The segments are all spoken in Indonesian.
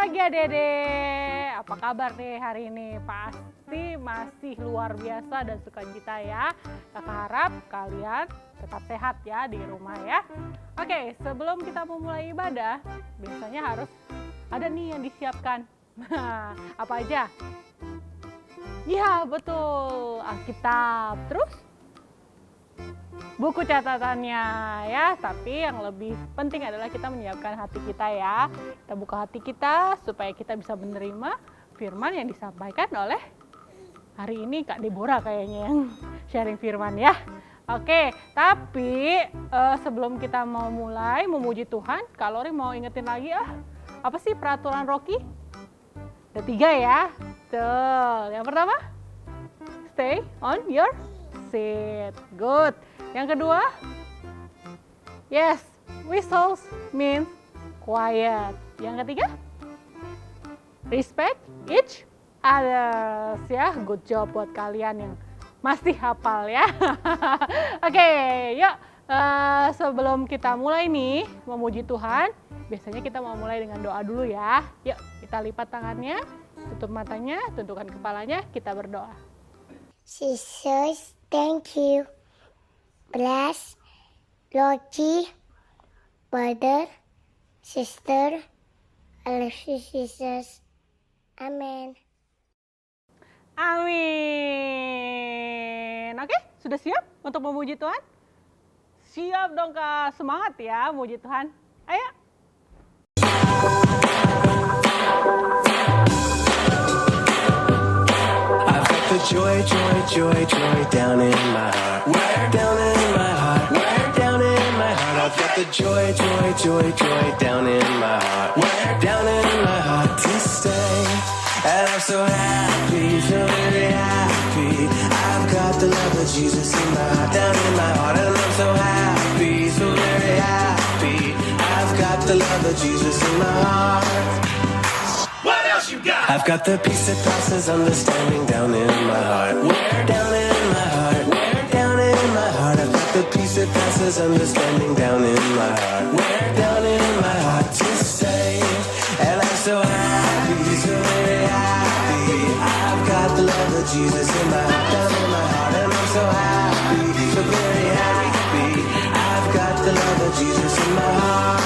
pagi Adik-adik. Apa kabar nih hari ini? Pasti masih luar biasa dan sukacita ya. Kakak harap kalian tetap sehat ya di rumah ya. Oke, sebelum kita memulai ibadah, biasanya harus ada nih yang disiapkan. Apa aja? Ya betul, Alkitab. Terus buku catatannya ya, tapi yang lebih penting adalah kita menyiapkan hati kita ya. Kita buka hati kita supaya kita bisa menerima firman yang disampaikan oleh hari ini Kak Deborah kayaknya yang sharing firman ya. Oke, tapi sebelum kita mau mulai memuji Tuhan, Kak Lori mau ingetin lagi apa sih peraturan Rocky? Ada 3 ya. Betul. Yang pertama, stay on your seat. Good. Yang kedua, yes, whistles means quiet. Yang ketiga, respect each others ya. Good job buat kalian yang masih hafal ya. Oke, yuk sebelum kita mulai nih memuji Tuhan, biasanya kita mau mulai dengan doa dulu ya. Yuk kita lipat tangannya, tutup matanya, tundukkan kepalanya, kita berdoa. Jesus, thank you. Bless Loki, brother, sister, I love you, Jesus. Amen. Amin. Oke, sudah siap untuk memuji Tuhan? Siap dong Kak, semangat ya memuji Tuhan. Ayo. The joy, joy, joy, joy down in my heart. Where? Down in my heart. Where? Down in my heart. I've got the joy, joy, joy, joy down in my heart. Where? Down in my heart to stay And I'm so happy, so very happy. I've got the love of Jesus in my heart, down in my heart. And I'm so happy, so very happy. I've got the love of Jesus in my heart. What else you got? I've got the peace that passes understanding down in my heart. Where down in my heart? Where down in my heart? I've got the peace that passes understanding down in my heart. Where down in my heart to stay? And I'm so happy, so very happy. I've got the love of Jesus in my heart, down in my heart. And I'm so happy, so very happy. I've got the love of Jesus in my heart.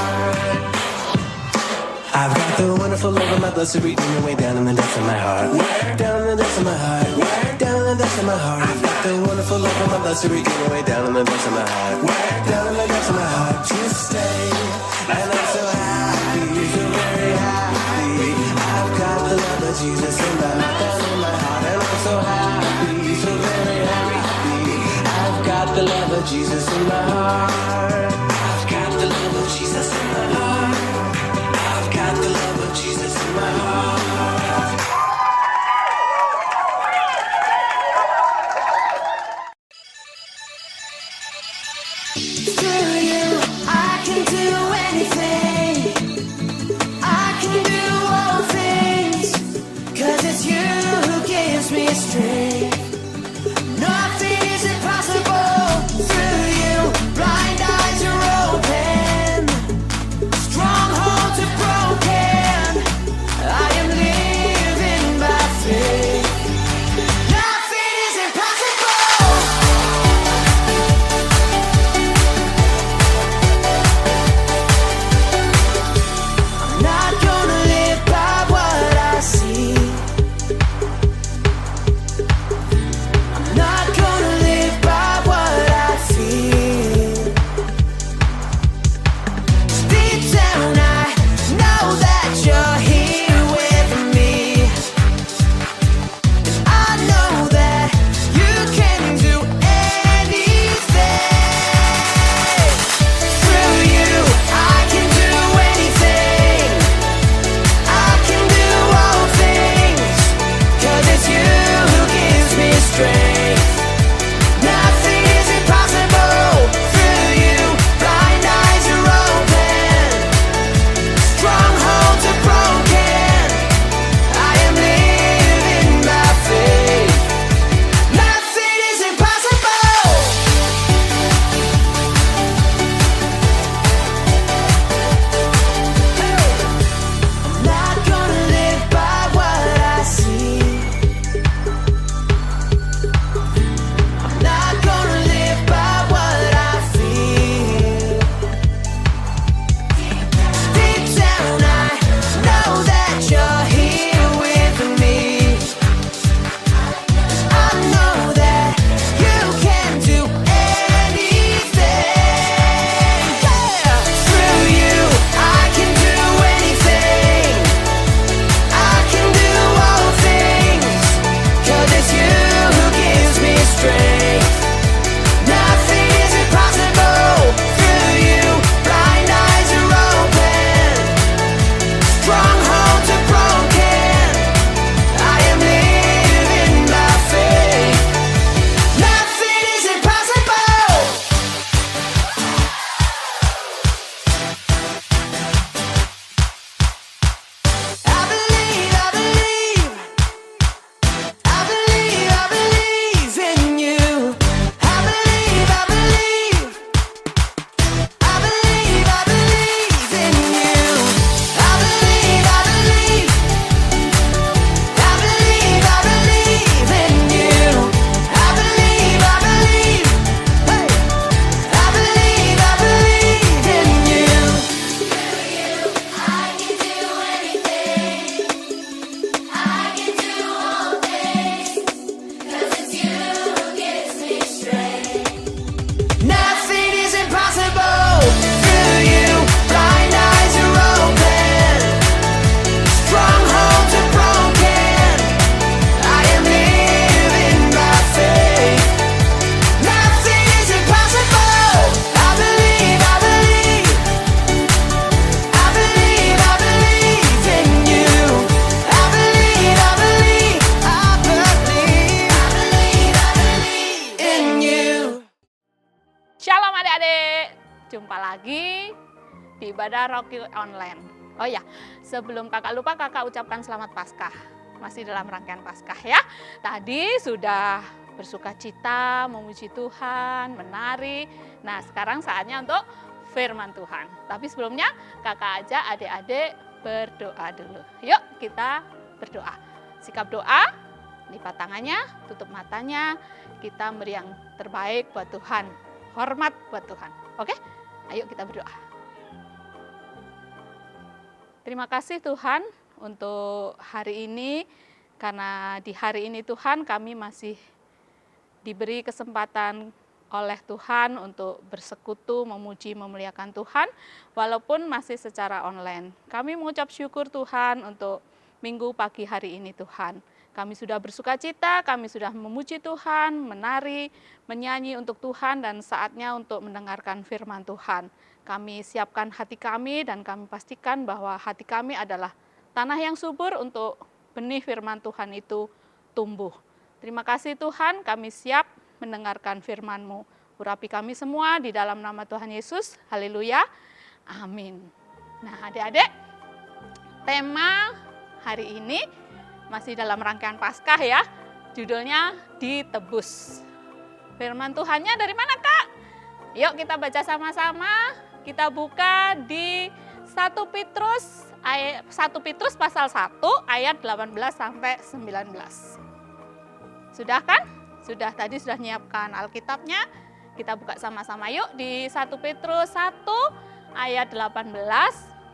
I've got the wonderful love of my blessed Redeemer way down in the depths of my heart. Where down in the depths of my heart. Where down in the depths of my heart. I've got the wonderful love of my blessed Redeemer way down in the depths of my heart. Where down in the depths of my heart to stay. And I'm so happy, so very happy. I've got the love of Jesus in my heart, down in my heart. And I'm so happy, so very happy. I've got the love of Jesus in my heart. I've got the love of Jesus in my heart. I've got the love of Jesus in my heart. Through you, I can do anything. I can do all things. 'Cause it's you who gives me strength. Nothing is impossible. Through you, blind eyes are open. Strongholds are broken. I am living by faith. Nothing is impossible. I'm not gonna live by what I see. Jumpa lagi di ibadah Rocky Online. Oh ya, sebelum kakak lupa, kakak ucapkan selamat Paskah. Masih dalam rangkaian Paskah ya. Tadi sudah bersuka cita, memuji Tuhan, menari. Nah, sekarang saatnya untuk firman Tuhan. Tapi sebelumnya kakak ajak adik-adik berdoa dulu. Yuk kita berdoa. Sikap doa, lipat tangannya, tutup matanya. Kita beri yang terbaik buat Tuhan. Hormat buat Tuhan. Oke? Ayo kita berdoa. Terima kasih Tuhan untuk hari ini. Karena di hari ini Tuhan kami masih diberi kesempatan oleh Tuhan untuk bersekutu, memuji, memuliakan Tuhan, walaupun masih secara online. Kami mengucap syukur Tuhan untuk minggu pagi hari ini Tuhan. Kami sudah bersuka cita, kami sudah memuji Tuhan, menari, menyanyi untuk Tuhan, dan saatnya untuk mendengarkan firman Tuhan. Kami siapkan hati kami dan kami pastikan bahwa hati kami adalah tanah yang subur untuk benih firman Tuhan itu tumbuh. Terima kasih Tuhan, kami siap mendengarkan firman-Mu. Urapi kami semua di dalam nama Tuhan Yesus. Haleluya. Amin. Nah, adik-adik, tema hari ini masih dalam rangkaian Paskah ya. Judulnya ditebus. Firman Tuhannya dari mana, Kak? Yuk kita baca sama-sama. Kita buka di 1 Petrus pasal 1 ayat 18 sampai 19. Sudah kan? Sudah, tadi sudah nyiapkan Alkitabnya. Kita buka sama-sama yuk di 1 Petrus 1 ayat 18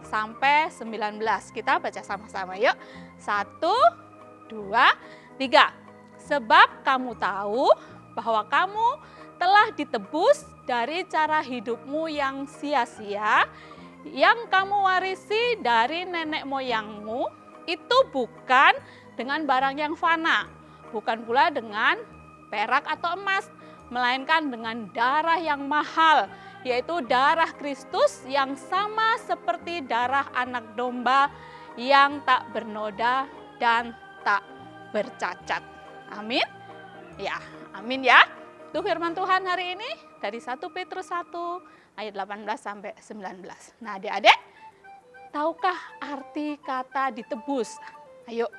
sampai 19. Kita baca sama-sama yuk. 1, 2, 3. Sebab kamu tahu bahwa kamu telah ditebus dari cara hidupmu yang sia-sia, yang kamu warisi dari nenek moyangmu, itu bukan dengan barang yang fana, bukan pula dengan perak atau emas, melainkan dengan darah yang mahal, yaitu darah Kristus yang sama seperti darah anak domba yang tak bernoda dan tak bercacat. Amin. Ya, amin ya. Itu firman Tuhan hari ini dari 1 Petrus 1 ayat 18 sampai 19. Nah, adik-adik, tahukah arti kata ditebus? Ayo.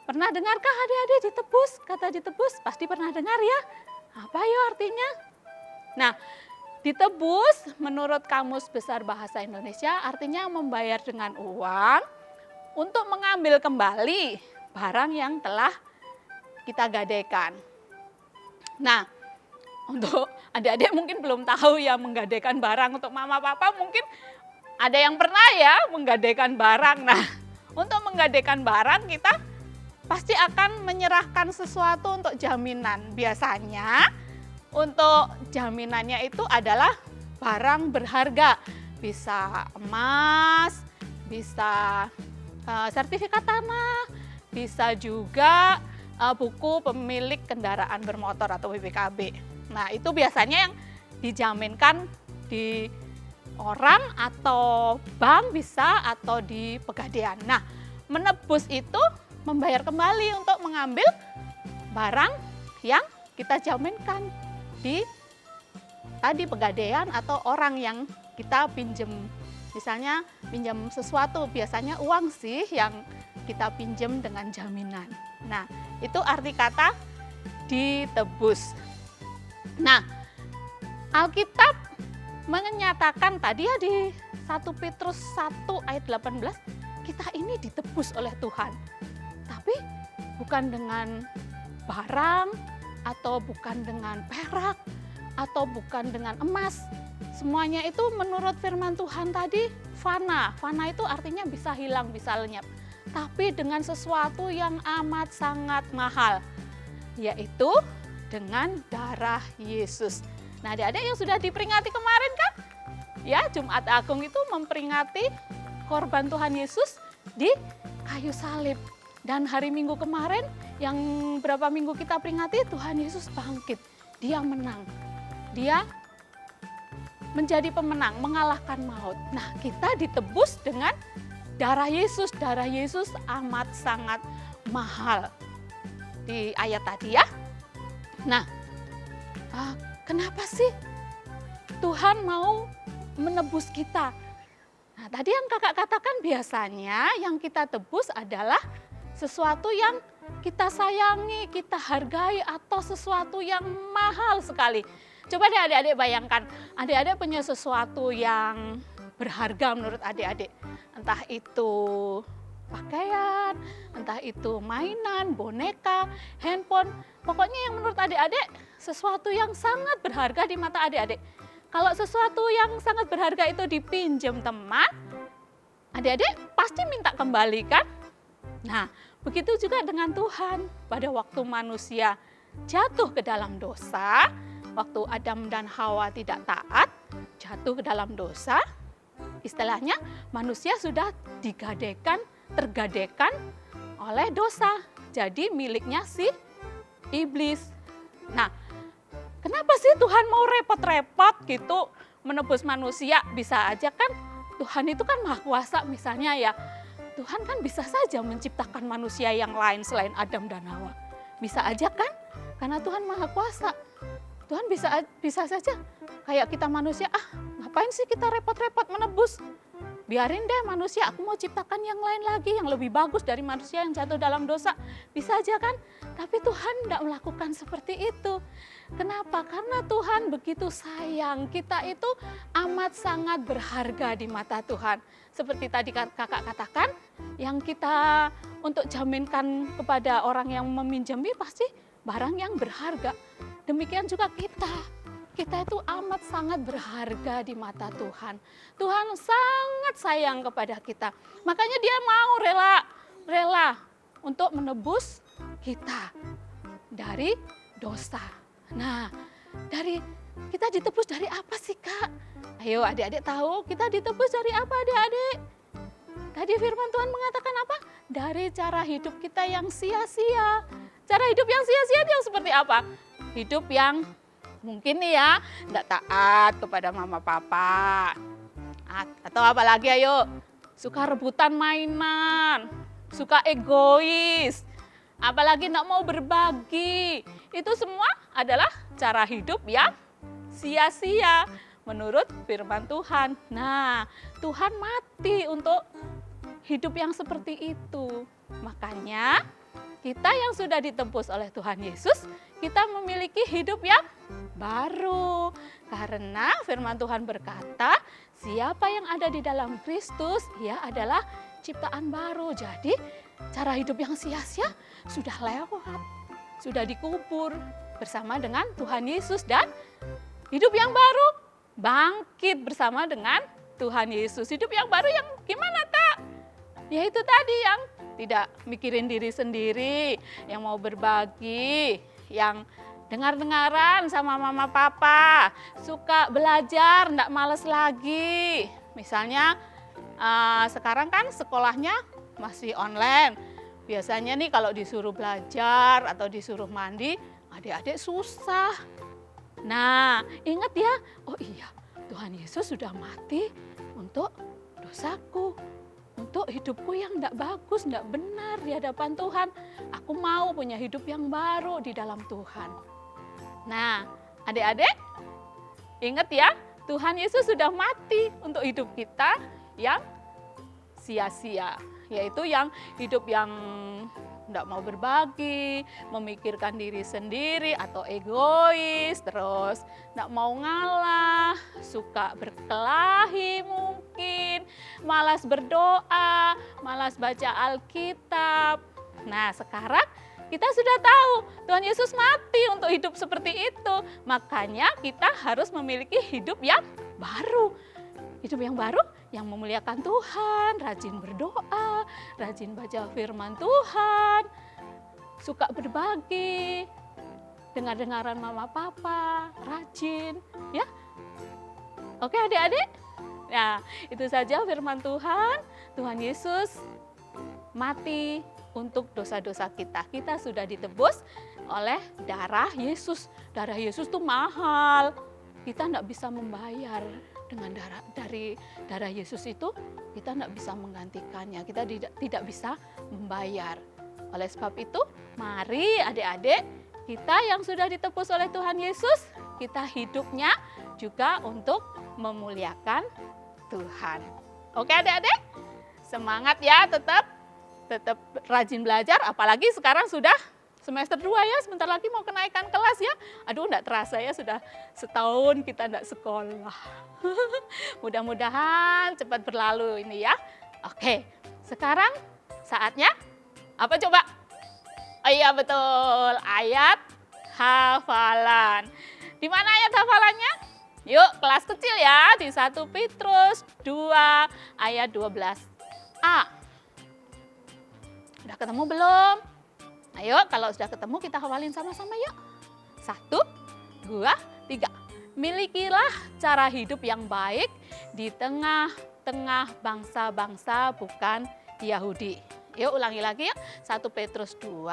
Pernah dengarkah adik-adik ditebus? Kata ditebus pasti pernah dengar ya. Apa ya artinya? Nah, ditebus menurut Kamus Besar Bahasa Indonesia artinya membayar dengan uang untuk mengambil kembali barang yang telah kita gadaikan. Nah, untuk adik-adik mungkin belum tahu ya menggadaikan barang. Untuk mama papa mungkin ada yang pernah ya menggadaikan barang. Nah, untuk menggadaikan barang kita pasti akan menyerahkan sesuatu untuk jaminan. Biasanya untuk jaminannya itu adalah barang berharga. Bisa emas, bisa sertifikat tanah, bisa juga buku pemilik kendaraan bermotor atau BPKB. Nah, itu biasanya yang dijaminkan di orang atau bank bisa atau di pegadaian. Nah, menebus itu membayar kembali untuk mengambil barang yang kita jaminkan di tadi pegadaian atau orang yang kita pinjam. Misalnya pinjam sesuatu, biasanya uang sih yang kita pinjam dengan jaminan. Nah, itu arti kata ditebus. Nah, Alkitab menyatakan tadi ya di 1 Petrus 1 ayat 18, kita ini ditebus oleh Tuhan. Tapi bukan dengan barang atau bukan dengan perak atau bukan dengan emas. Semuanya itu menurut firman Tuhan tadi fana. Fana itu artinya bisa hilang, bisa lenyap. Tapi dengan sesuatu yang amat sangat mahal, yaitu dengan darah Yesus. Nah, adik-adik yang sudah diperingati kemarin kan? Ya, Jumat Agung itu memperingati korban Tuhan Yesus di kayu salib. Dan hari Minggu kemarin yang berapa minggu kita peringati, Tuhan Yesus bangkit. Dia menang. Dia menjadi pemenang, mengalahkan maut. Nah, kita ditebus dengan darah Yesus. Darah Yesus amat sangat mahal. Di ayat tadi ya. Nah, kenapa sih Tuhan mau menebus kita. Nah, tadi yang kakak katakan biasanya yang kita tebus adalah sesuatu yang kita sayangi, kita hargai, atau sesuatu yang mahal sekali. Coba deh adik-adik bayangkan, adik-adik punya sesuatu yang berharga menurut adik-adik. Entah itu pakaian, entah itu mainan, boneka, handphone. Pokoknya yang menurut adik-adik sesuatu yang sangat berharga di mata adik-adik. Kalau sesuatu yang sangat berharga itu dipinjam teman, adik-adik pasti minta kembali kan? Nah, begitu juga dengan Tuhan. Pada waktu manusia jatuh ke dalam dosa, waktu Adam dan Hawa tidak taat, jatuh ke dalam dosa, istilahnya manusia sudah tergadekan oleh dosa. Jadi miliknya si iblis. Nah, kenapa sih Tuhan mau repot-repot gitu menebus manusia? Bisa aja kan Tuhan itu kan maha kuasa, misalnya ya. Tuhan kan bisa saja menciptakan manusia yang lain selain Adam dan Hawa. Bisa aja kan? Karena Tuhan maha kuasa. Tuhan bisa saja kayak kita manusia, ngapain sih kita repot-repot menebus? Biarin deh manusia, aku mau ciptakan yang lain lagi yang lebih bagus dari manusia yang jatuh dalam dosa. Bisa aja kan? Tapi Tuhan tidak melakukan seperti itu. Kenapa? Karena Tuhan begitu sayang. Kita itu amat sangat berharga di mata Tuhan. Seperti tadi kakak katakan, yang kita untuk jaminkan kepada orang yang meminjami pasti barang yang berharga. Demikian juga kita. Kita itu amat sangat berharga di mata Tuhan. Tuhan sangat sayang kepada kita. Makanya dia mau rela untuk menebus kita dari dosa. Nah, kita ditebus dari apa sih Kak? Ayo adik-adik tahu kita ditebus dari apa adik-adik? Tadi firman Tuhan mengatakan apa? Dari cara hidup kita yang sia-sia. Cara hidup yang sia-sia itu yang seperti apa? Hidup yang mungkin nih ya, tidak taat kepada mama papa. Atau apa lagi ayo? Suka rebutan mainan, suka egois, apalagi tidak mau berbagi. Itu semua adalah cara hidup yang sia-sia menurut firman Tuhan. Nah, Tuhan mati untuk hidup yang seperti itu. Makanya kita yang sudah ditebus oleh Tuhan Yesus, kita memiliki hidup yang baru. Karena firman Tuhan berkata, siapa yang ada di dalam Kristus, ia adalah ciptaan baru. Jadi cara hidup yang sia-sia sudah lewat, sudah dikubur bersama dengan Tuhan Yesus, dan hidup yang baru bangkit bersama dengan Tuhan Yesus. Hidup yang baru yang gimana Kak? Ya itu tadi yang tidak mikirin diri sendiri, yang mau berbagi, yang dengar-dengaran sama mama papa, suka belajar, enggak males lagi. Misalnya sekarang kan sekolahnya masih online. Biasanya nih kalau disuruh belajar atau disuruh mandi, adik-adik susah. Nah, ingat ya, oh iya, Tuhan Yesus sudah mati untuk dosaku, untuk hidupku yang tidak bagus, tidak benar di hadapan Tuhan. Aku mau punya hidup yang baru di dalam Tuhan. Nah, adik-adik, ingat ya, Tuhan Yesus sudah mati untuk hidup kita yang sia-sia, yaitu yang hidup yang tidak mau berbagi, memikirkan diri sendiri atau egois, terus tidak mau ngalah, suka berkelahi mungkin, malas berdoa, malas baca Alkitab. Nah, sekarang kita sudah tahu Tuhan Yesus mati untuk hidup seperti itu. Makanya kita harus memiliki hidup yang baru. Hidup yang baru yang memuliakan Tuhan, rajin berdoa, rajin baca firman Tuhan, suka berbagi, dengar-dengaran mama papa, rajin, ya. Oke adik-adik? Nah, itu saja firman Tuhan. Tuhan Yesus mati untuk dosa-dosa kita. Kita sudah ditebus oleh darah Yesus. Darah Yesus itu mahal. Kita tidak bisa membayar dengan darah Yesus itu, kita tidak bisa menggantikannya. Kita tidak bisa membayar. Oleh sebab itu, mari adik-adik, kita yang sudah ditebus oleh Tuhan Yesus, kita hidupnya juga untuk memuliakan Tuhan. Oke adik-adik, semangat ya, tetap rajin belajar, apalagi sekarang sudah semester 2 ya, sebentar lagi mau kenaikan kelas ya. Aduh, enggak terasa ya, sudah setahun kita enggak sekolah. Mudah-mudahan cepat berlalu ini ya. Oke, sekarang saatnya apa coba? Oh iya betul, ayat hafalan. Di mana ayat hafalannya? Yuk, kelas kecil ya, di 1 Petrus 2 ayat 12a. Udah ketemu belum? Ayo, kalau sudah ketemu kita hafalin sama-sama yuk. 1, 2, 3. Milikilah cara hidup yang baik di tengah-tengah bangsa-bangsa bukan Yahudi. Yuk ulangi lagi yuk. 1 Petrus 2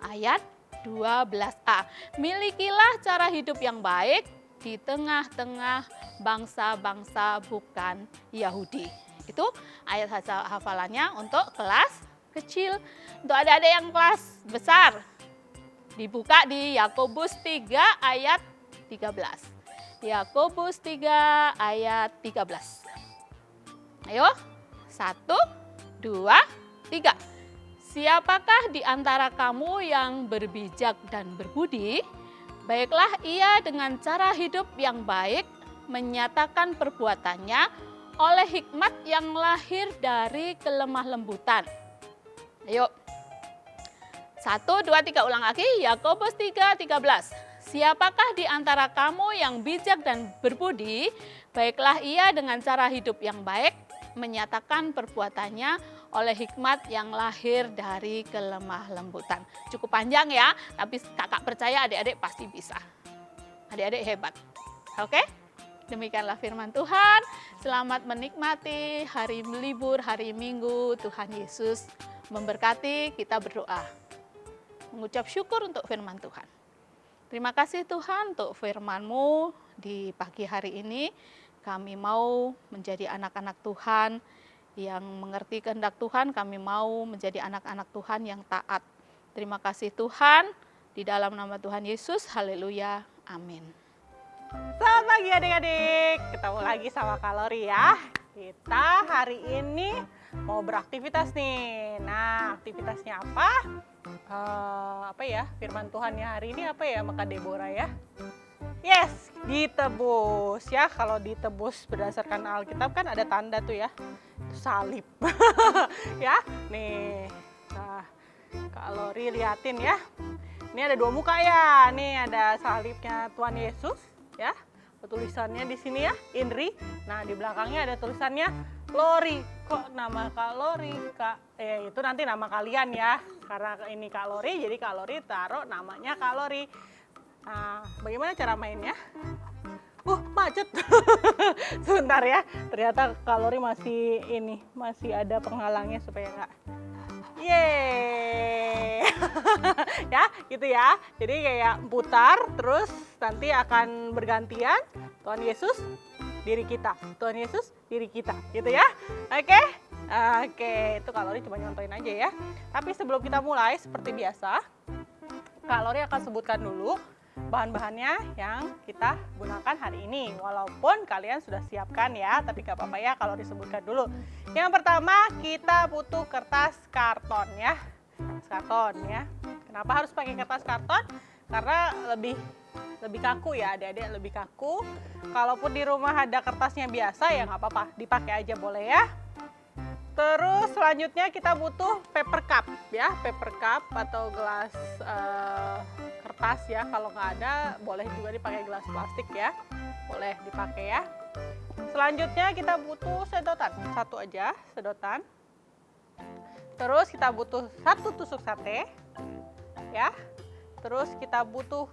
ayat 12a. Milikilah cara hidup yang baik di tengah-tengah bangsa-bangsa bukan Yahudi. Itu ayat hafalannya untuk kelas kecil. Untuk adik-adik yang kelas besar, dibuka di Yakobus 3 ayat 13. Yakobus 3 ayat 13. Ayo, 1, 2, 3. Siapakah di antara kamu yang berbijak dan berbudi? Baiklah ia dengan cara hidup yang baik menyatakan perbuatannya oleh hikmat yang lahir dari kelemah lembutan. Ayo. 1, 2, 3 ulang lagi. Yakobus 3, 13. Siapakah di antara kamu yang bijak dan berbudi? Baiklah ia dengan cara hidup yang baik menyatakan perbuatannya oleh hikmat yang lahir dari kelemah lembutan. Cukup panjang ya, tapi kakak percaya adik-adik pasti bisa. Adik-adik hebat. Oke? Demikianlah firman Tuhan. Selamat menikmati hari libur, hari Minggu. Tuhan Yesus memberkati. Kita berdoa. Mengucap syukur untuk firman Tuhan. Terima kasih Tuhan untuk firman-Mu di pagi hari ini. Kami mau menjadi anak-anak Tuhan yang mengerti kehendak Tuhan. Kami mau menjadi anak-anak Tuhan yang taat. Terima kasih Tuhan. Di dalam nama Tuhan Yesus. Haleluya. Amin. Selamat pagi adik-adik. Ketemu lagi sama Kak Lori ya. Kita hari ini mau beraktivitas nih. Nah, aktivitasnya apa? Apa ya? Firman Tuhannya hari ini apa ya, Kak Deborah ya? Yes, ditebus ya. Kalau ditebus berdasarkan Alkitab kan ada tanda tuh ya. Itu salib. Ya, nih. Nah, Kak Lori liatin ya. Ini ada 2 muka ya. Nih ada salibnya Tuhan Yesus ya. Tulisannya di sini ya, Indri. Nah, di belakangnya ada tulisannya Lori. Kok nama Kak Lori? Itu nanti nama kalian ya. Karena ini Kak Lori, jadi Kak Lori taruh namanya Kak Lori. Nah, bagaimana cara mainnya? Macet. Sebentar ya. Ternyata Kak Lori masih ada penghalangnya supaya nggak. Yeay. Ya, gitu ya. Jadi kayak putar, terus nanti akan bergantian. Tuhan Yesus, diri kita. Tuhan Yesus, diri kita. Gitu ya. Oke? Oke, itu Kak Lori cuma nyontoin aja ya. Tapi sebelum kita mulai, seperti biasa, Kak Lori akan sebutkan dulu bahan-bahannya yang kita gunakan hari ini. Walaupun kalian sudah siapkan ya, tapi gak apa-apa ya kalau disebutkan dulu. Yang pertama kita butuh kertas karton ya. Karton ya. Kenapa harus pakai kertas karton? Karena lebih kaku ya adik-adik, lebih kaku. Kalaupun di rumah ada kertasnya biasa ya nggak apa-apa, dipakai aja boleh ya. Terus selanjutnya kita butuh paper cup ya, paper cup atau gelas kertas ya. Kalau nggak ada boleh juga dipakai gelas plastik ya, boleh dipakai ya. Selanjutnya kita butuh sedotan, 1 aja sedotan. Terus kita butuh 1 tusuk sate ya. Terus kita butuh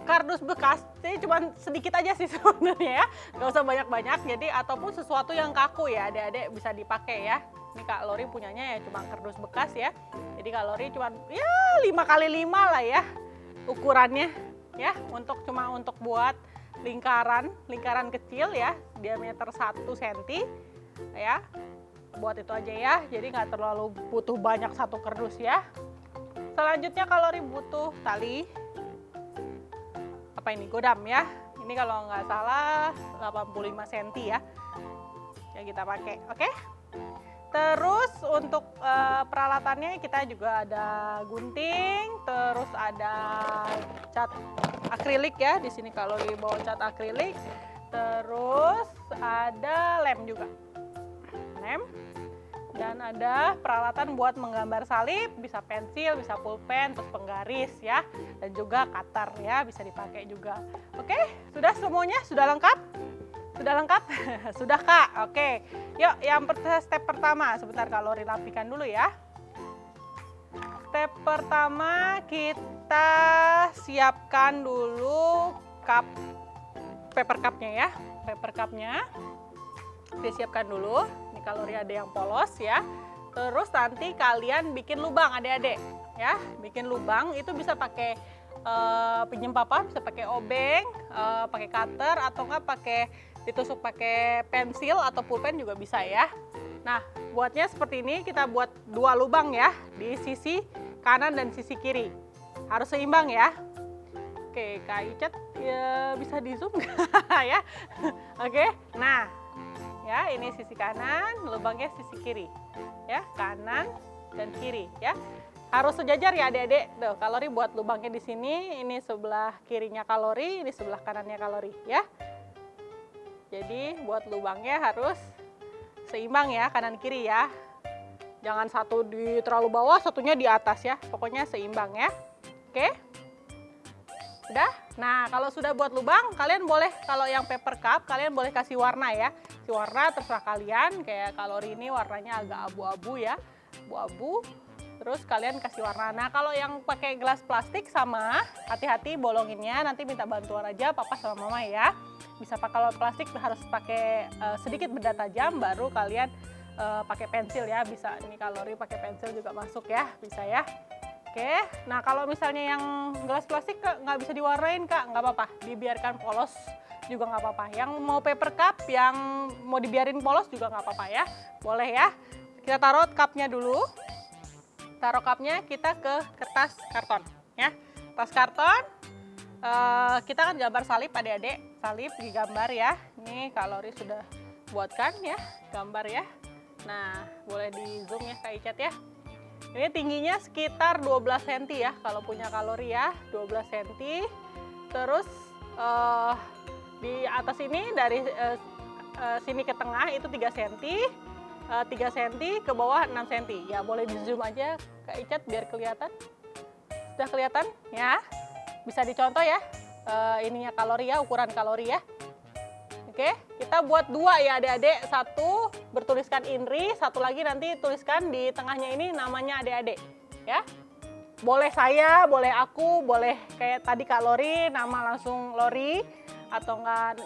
kardus bekas, jadi cuma sedikit aja sih sebenarnya ya, nggak usah banyak-banyak. Jadi ataupun sesuatu yang kaku ya adik-adik bisa dipakai ya. Ini Kak Lori punyanya ya cuma kardus bekas ya. Jadi Kak Lori cuma ya 5x5 lah ya ukurannya ya, cuma untuk buat lingkaran kecil ya, diameter 1 cm ya. Buat itu aja ya, jadi nggak terlalu butuh banyak 1 kardus ya. Selanjutnya Kak Lori butuh tali, apa ini, godam ya. Ini kalau nggak salah 85 cm ya yang kita pakai. Oke. Terus untuk peralatannya kita juga ada gunting, terus ada cat akrilik ya. Di sini Kalori bawa cat akrilik. Terus ada lem juga. Lem. Dan ada peralatan buat menggambar salib, bisa pensil, bisa pulpen, terus penggaris ya. Dan juga cutter ya, bisa dipakai juga. Oke, sudah semuanya? Sudah lengkap? Sudah lengkap? Sudah Kak? Oke, yuk yang step pertama, sebentar Kalori rapikan dulu ya. Step pertama kita siapkan dulu paper cupnya ya. Paper cupnya disiapkan dulu. Ini Kalori ada yang polos ya. Terus nanti kalian bikin lubang adik-adik ya. Bikin lubang itu bisa pakai pinjem papa, bisa pakai obeng, pakai cutter atau enggak pakai ditusuk pakai pensil atau pulpen juga bisa ya. Nah, buatnya seperti ini, kita buat 2 lubang ya di sisi kanan dan sisi kiri. Harus seimbang ya. Oke, Kak Icat ya, bisa di zoom ya. Oke, nah ya ini sisi kanan, lubangnya sisi kiri ya, kanan dan kiri ya. Harus sejajar ya adik-adik. Tuh, Kalori buat lubangnya di sini, ini sebelah kirinya Kalori, ini sebelah kanannya Kalori ya. Jadi buat lubangnya harus seimbang ya, kanan kiri ya. Jangan satu di terlalu bawah, satunya di atas ya. Pokoknya seimbang ya. Oke. Sudah? Nah, kalau sudah buat lubang, kalian boleh, kalau yang paper cup, kalian boleh kasih warna ya. Kasih warna terserah kalian, kayak Kalori ini warnanya agak abu-abu ya. Abu-abu. Terus kalian kasih warna. Nah, kalau yang pakai gelas plastik sama, hati-hati bolonginnya, nanti minta bantuan aja papa sama mama ya. Bisa pakai, kalau plastik harus pakai sedikit benda tajam, baru kalian pakai pensil ya. Bisa, ini Kalori pakai pensil juga masuk ya, bisa ya. Oke, nah kalau misalnya yang gelas plastik nggak bisa diwarnain Kak, nggak apa-apa, dibiarkan polos juga nggak apa-apa. Yang mau paper cup, yang mau dibiarin polos juga nggak apa-apa ya, boleh ya. Kita taruh cupnya dulu, taruh cupnya kita ke kertas karton ya. Kertas karton, kita kan gambar salib adik-adik, salib digambar ya. Ini Kalori sudah buatkan ya, gambar ya. Nah, boleh di zoom ya Kak Icat ya. Ini tingginya sekitar 12 cm ya, kalau punya Kalori ya, 12 cm. Terus di atas ini dari sini ke tengah itu 3 cm, 3 cm ke bawah 6 cm. Ya boleh di zoom aja Kak Icat biar kelihatan. Sudah kelihatan ya? Bisa dicontoh ya, ininya Kalori ya, ukuran Kalori ya. Oke, kita buat 2 ya adik-adik, 1 bertuliskan INRI, 1 lagi nanti tuliskan di tengahnya ini namanya adik-adik ya. Boleh saya, boleh aku, boleh kayak tadi Kalori nama langsung Lori, atau enggak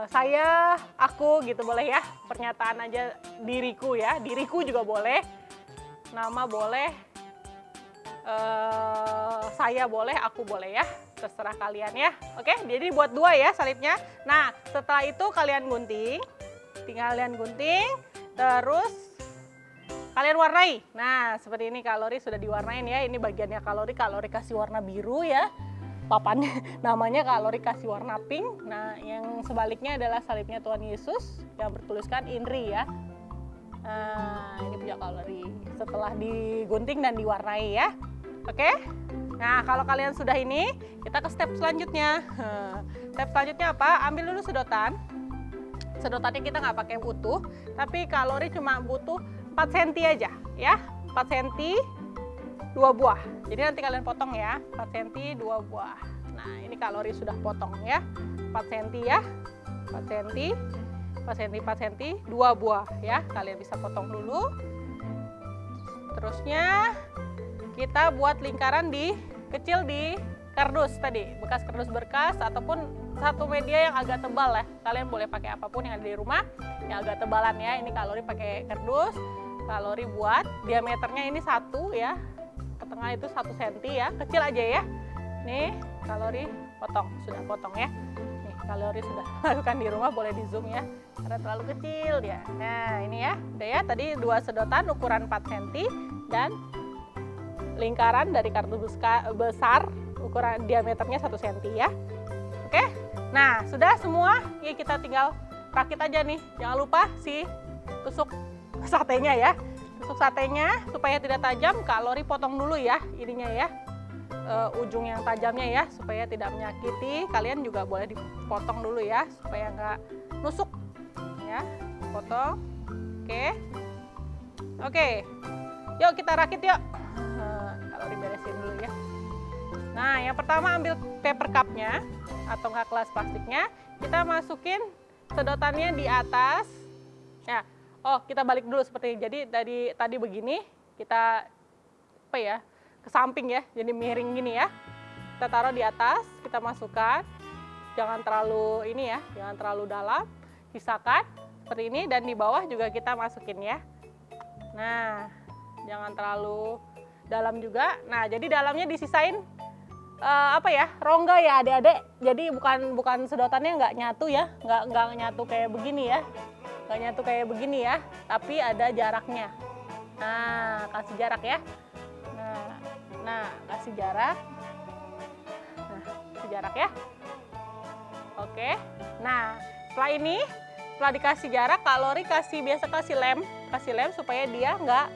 saya, aku gitu boleh ya. Pernyataan aja diriku ya, diriku juga boleh, nama boleh, saya boleh, aku boleh ya. Terserah kalian ya. Oke, jadi buat 2 ya salibnya. Nah, setelah itu kalian gunting. Tinggal kalian gunting, terus kalian warnai. Nah, seperti ini Kalori sudah diwarnain ya. Ini bagiannya Kalori, Kalori kasih warna biru ya. Papannya namanya Kalori kasih warna pink. Nah, yang sebaliknya adalah salibnya Tuhan Yesus yang bertuliskan INRI ya. Nah, ini punya Kalori setelah digunting dan diwarnai ya. Oke? Nah, kalau kalian sudah ini, kita ke step selanjutnya. Step selanjutnya apa? Ambil dulu sedotan. Sedotannya kita nggak pakai utuh, tapi Kalori cuma butuh 4 cm aja ya. 4 cm 2 buah. Jadi nanti kalian potong ya, 4 cm 2 buah. Nah, ini Kalori sudah potong ya. 4 cm ya. 4 cm, 4 cm, 4 cm 2 buah ya. Kalian bisa potong dulu. Terusnya kita buat lingkaran kecil di kardus tadi, bekas kardus berkas ataupun satu media yang agak tebal ya. Kalian boleh pakai apapun yang ada di rumah yang agak tebalan ya. Ini Kalori pakai kardus, Kalori buat diameternya ini 1 ya. Ke tengah itu 1 cm ya, kecil aja ya. Nih Kalori potong, sudah potong ya. Nih Kalori sudah lakukan di rumah, boleh di zoom ya. Karena terlalu kecil dia. Nah ini ya, udah ya. Tadi 2 sedotan ukuran 4 cm dan lingkaran dari kardus besar ukuran diameternya 1 cm ya. Oke, nah sudah semua, ya kita tinggal rakit aja nih. Jangan lupa si tusuk satenya ya. Tusuk satenya supaya tidak tajam, Kak Lori potong dulu ya ininya ya. Ujung yang tajamnya ya, supaya tidak menyakiti. Kalian juga boleh dipotong dulu ya, supaya nggak nusuk ya. Potong, oke. Yuk kita rakit yuk. Kalau diberesin dulu ya. Nah, yang pertama ambil paper cup-nya atau nggak gelas plastiknya, kita masukin sedotannya di atas. Nah, kita balik dulu seperti ini. Jadi tadi begini, kita ke samping ya, jadi miring gini ya. Kita taruh di atas, kita masukkan. Jangan terlalu ini ya, jangan terlalu dalam. Sisakan seperti ini dan di bawah juga kita masukin ya. Nah, jangan terlalu dalam juga. Nah, jadi dalamnya disisain rongga ya adik-adik. Jadi bukan sedotannya nggak nyatu ya, nggak nyatu kayak begini ya, nggak nyatu kayak begini ya, tapi ada jaraknya. Nah, kasih jarak ya. Nah kasih jarak. Nah, kasih jarak ya. Oke. Nah, setelah dikasih jarak, Kak Lori biasa kasih lem supaya dia nggak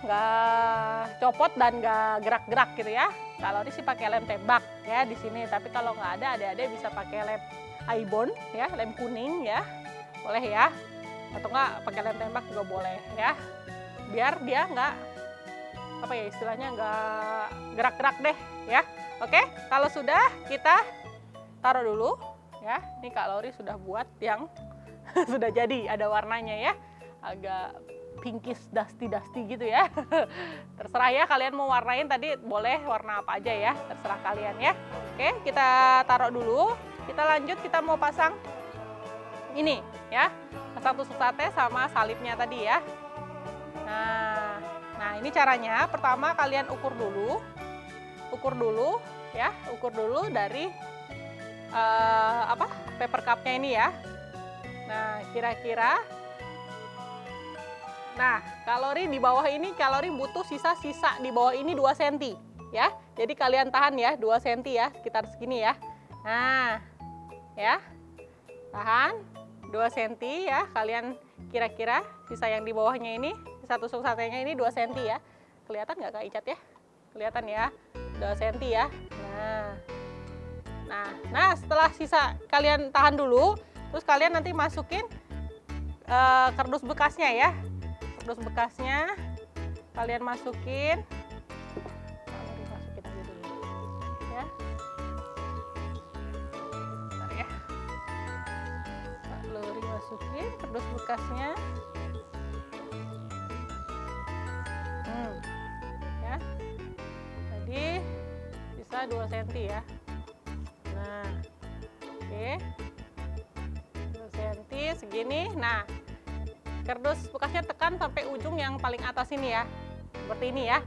nggak copot dan nggak gerak-gerak gitu ya. Kalau sih pakai lem tembak ya di sini, tapi kalau nggak ada, adik-adik bisa pakai lem Aibon ya, lem kuning ya, boleh ya, atau nggak pakai lem tembak juga boleh ya, biar dia nggak istilahnya nggak gerak-gerak deh ya. Oke, kalau sudah kita taruh dulu ya. Ini Kak Lori sudah buat yang sudah jadi, ada warnanya ya, agak pinkish dusty gitu ya. Terserah ya, kalian mau warnain tadi boleh warna apa aja ya, terserah kalian ya. Oke, kita taruh dulu. Kita lanjut, kita mau pasang ini ya, pasang tusuk sate sama salibnya tadi ya. Nah ini caranya. Pertama kalian ukur dulu ya, ukur dulu dari paper cup-nya ini ya. Nah kira-kira. Nah, kalori di bawah ini, kalori butuh sisa-sisa di bawah ini 2 cm ya. Jadi kalian tahan ya, 2 cm ya, sekitar segini ya. Nah, ya, tahan 2 cm ya. Kalian kira-kira sisa yang di bawahnya ini, sisa tusuk satenya ini 2 cm ya. Kelihatan nggak Kak Icat ya? Kelihatan ya, 2 cm ya. Nah, setelah sisa kalian tahan dulu, terus kalian nanti masukin kardus bekasnya ya. Kardus bekasnya kalian masukin aja dulu ya. Bentar ya. Lori masukin kardus bekasnya. Ya. Tadi bisa 2 cm ya. Nah, oke. 2 cm segini. Nah, kardus bekasnya tekan sampai ujung yang paling atas ini ya, seperti ini ya.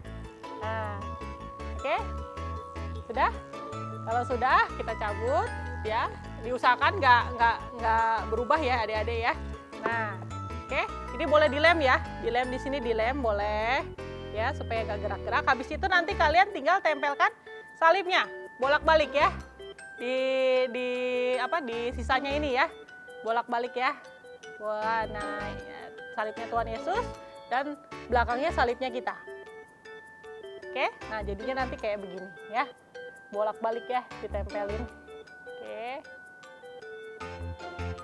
Nah, oke, sudah. Kalau sudah kita cabut ya, diusahakan nggak berubah ya adik-adik ya. Nah, oke, ini boleh dilem ya, dilem di sini, dilem boleh ya supaya nggak gerak-gerak. Habis itu nanti kalian tinggal tempelkan salibnya bolak-balik ya di sisanya ini ya, bolak-balik ya. Wah, nah salibnya Tuhan Yesus dan belakangnya salibnya kita. Oke, nah jadinya nanti kayak begini ya, bolak-balik ya, ditempelin. Oke,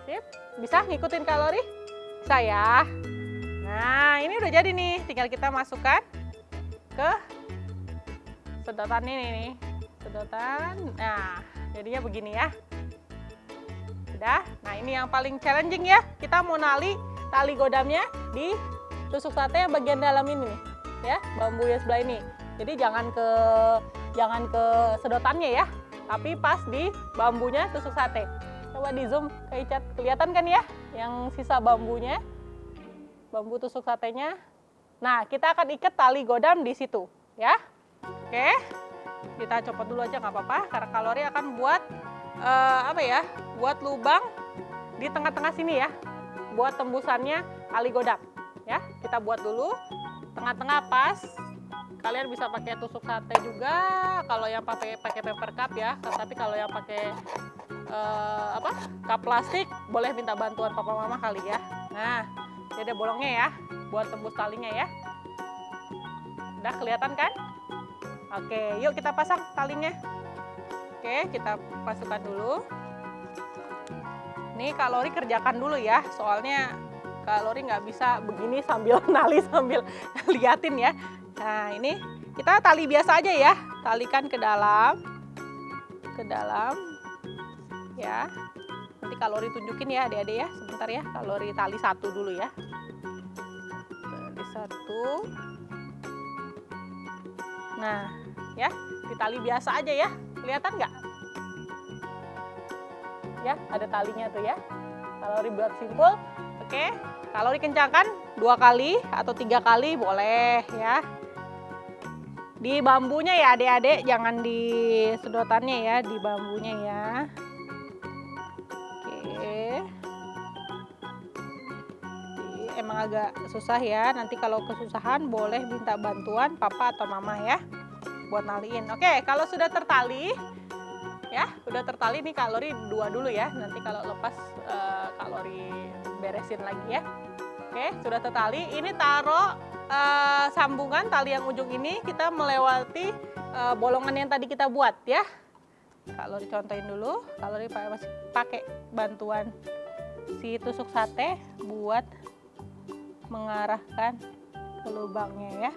sip, bisa ngikutin kalori? Bisa ya. Nah ini udah jadi nih, tinggal kita masukkan ke sedotan ini nih, sedotan. Nah jadinya begini ya. Sudah. Nah ini yang paling challenging ya, kita mau nali tali godamnya di tusuk sate yang bagian dalam ini nih, ya, bambu yang sebelah ini. Jadi jangan ke sedotannya ya, tapi pas di bambunya tusuk sate. Coba di zoom Kak Icat, kelihatan kan ya, yang sisa bambunya, bambu tusuk satenya. Nah kita akan ikat tali godam di situ, ya. Oke, kita copot dulu aja nggak apa-apa, karena kalori akan buat buat lubang di tengah-tengah sini ya, buat tembusannya tali godam ya. Kita buat dulu tengah-tengah pas Kalian bisa pakai tusuk sate juga kalau yang pakai paper cup ya. Tapi kalau yang pakai cup plastik boleh minta bantuan papa mama kali ya. Nah, ini ada bolongnya ya buat tembus talinya ya. Udah kelihatan kan? Oke, yuk kita pasang talinya. Oke, kita masukkan dulu. Nih kalori kerjakan dulu ya, soalnya kalori nggak bisa begini sambil nali sambil liatin ya. Nah ini kita tali biasa aja ya, talikan ke dalam ya. Nanti kalori tunjukin ya adik-adik ya, sebentar ya. Kalori tali 1 dulu ya. Tali 1. Nah ya, di tali biasa aja ya, kelihatan nggak? Ya, ada talinya tuh ya. Kalori buat simpul, oke. Kalori kencangkan 2 kali atau 3 kali boleh ya. Di bambunya ya adik-adik, jangan di sedotannya ya, di bambunya ya. Oke. Emang agak susah ya, nanti kalau kesusahan boleh minta bantuan papa atau mama ya buat naliin. Oke, kalau sudah tertali ya, udah tertali nih kalori 2 dulu ya, nanti kalau lepas kalori beresin lagi ya. Oke, sudah tertali, ini taruh sambungan tali yang ujung ini, kita melewati bolongan yang tadi kita buat ya. Kalori contohin dulu, kalori masih pakai bantuan si tusuk sate buat mengarahkan ke lubangnya ya.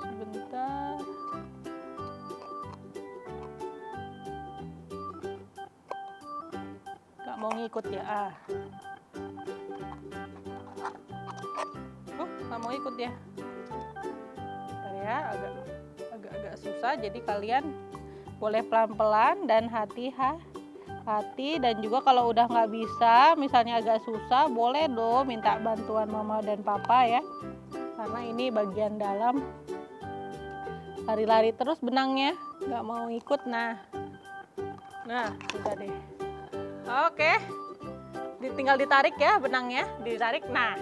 Sebentar. Gak mau ngikut ya. Gak mau ikut ya. Bentar ya, agak susah, jadi kalian boleh pelan-pelan dan hati-hati, dan juga kalau udah nggak bisa, misalnya agak susah, boleh dong minta bantuan mama dan papa ya, karena ini bagian dalam. Lari-lari terus benangnya, nggak mau ikut. Nah sudah deh. Oke, tinggal ditarik ya benangnya, ditarik. Nah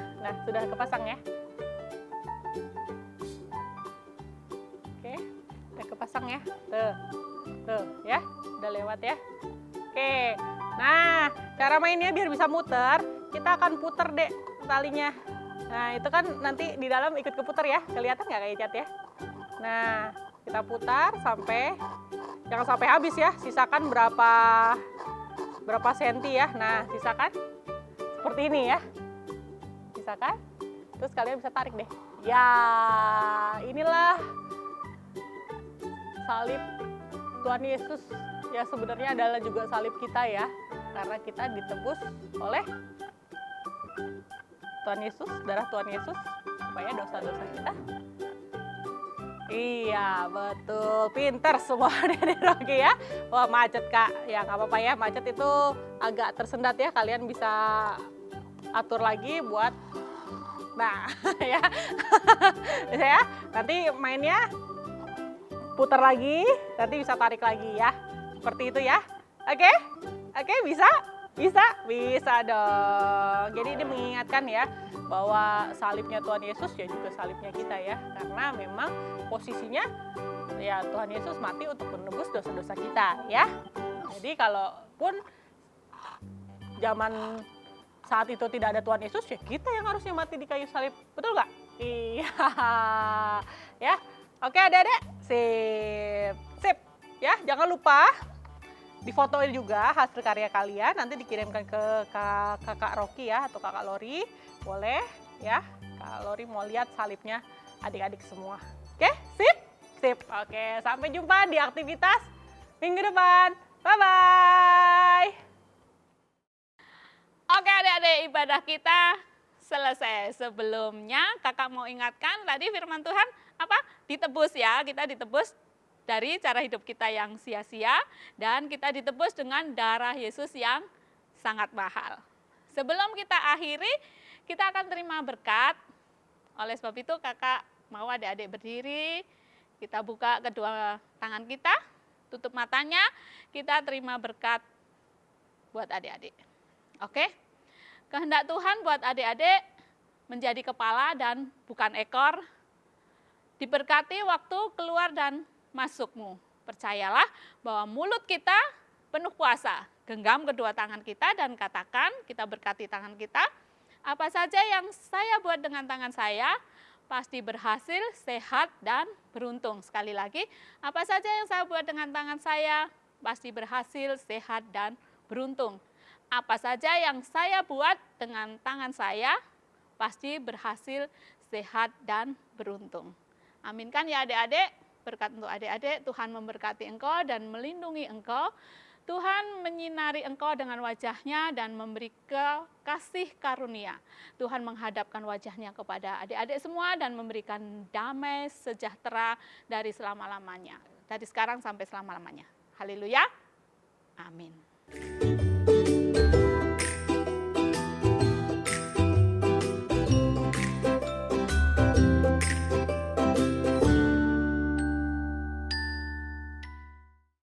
sudah kepasang ya. Oke, udah kepasang ya. Tuh ya, udah lewat ya. Oke, nah cara mainnya biar bisa muter, kita akan puter deh talinya. Nah itu kan nanti di dalam ikut keputar ya, kelihatan nggak kayak cat ya? Nah kita putar jangan sampai habis ya, sisakan berapa senti ya. Nah sisakan seperti ini ya, sisakan, terus kalian bisa tarik deh. Ya inilah salib Tuhan Yesus ya, sebenarnya adalah juga salib kita ya, karena kita ditebus oleh Tuhan Yesus, darah Tuhan Yesus, supaya dosa-dosa kita. Iya betul, pinter semua dari Rocky ya. Wah macet kak, ya nggak apa-apa ya, macet itu agak tersendat ya, kalian bisa atur lagi buat, nah ya, bisa ya, nanti mainnya putar lagi, nanti bisa tarik lagi ya. Seperti itu ya. Oke, bisa dong. Jadi ini mengingatkan ya bahwa salibnya Tuhan Yesus ya juga salibnya kita ya. Karena memang posisinya ya Tuhan Yesus mati untuk menebus dosa-dosa kita ya. Jadi kalaupun zaman saat itu tidak ada Tuhan Yesus ya kita yang harusnya mati di kayu salib. Betul nggak? Iya. Ya. Oke adik-adik. Sip. Ya, jangan lupa difotoin juga hasil karya kalian, nanti dikirimkan ke kakak Rocky ya, atau kakak Lori, boleh ya. Kak Lori mau lihat salibnya adik-adik semua. Oke, sip. Oke, sampai jumpa di aktivitas minggu depan. Bye-bye. Oke adik-adik, ibadah kita selesai. Sebelumnya kakak mau ingatkan tadi firman Tuhan apa? Ditebus ya, kita ditebus dari cara hidup kita yang sia-sia, dan kita ditebus dengan darah Yesus yang sangat mahal. Sebelum kita akhiri, kita akan terima berkat. Oleh sebab itu kakak mau adik-adik berdiri, kita buka kedua tangan kita, tutup matanya, kita terima berkat buat adik-adik. Oke? Kehendak Tuhan buat adik-adik menjadi kepala dan bukan ekor. Diberkati waktu keluar dan masukmu. Percayalah bahwa mulut kita penuh kuasa. Genggam kedua tangan kita dan katakan, kita berkati tangan kita. Apa saja yang saya buat dengan tangan saya, pasti berhasil, sehat, dan beruntung. Sekali lagi, apa saja yang saya buat dengan tangan saya, pasti berhasil, sehat, dan beruntung. Apa saja yang saya buat dengan tangan saya, pasti berhasil, sehat, dan beruntung. Amin kan ya adik-adik? Berkat untuk adik-adik, Tuhan memberkati engkau dan melindungi engkau. Tuhan menyinari engkau dengan wajahnya dan memberi kasih karunia. Tuhan menghadapkan wajahnya kepada adik-adik semua dan memberikan damai sejahtera dari selama-lamanya. Dari sekarang sampai selama-lamanya. Haleluya. Amin.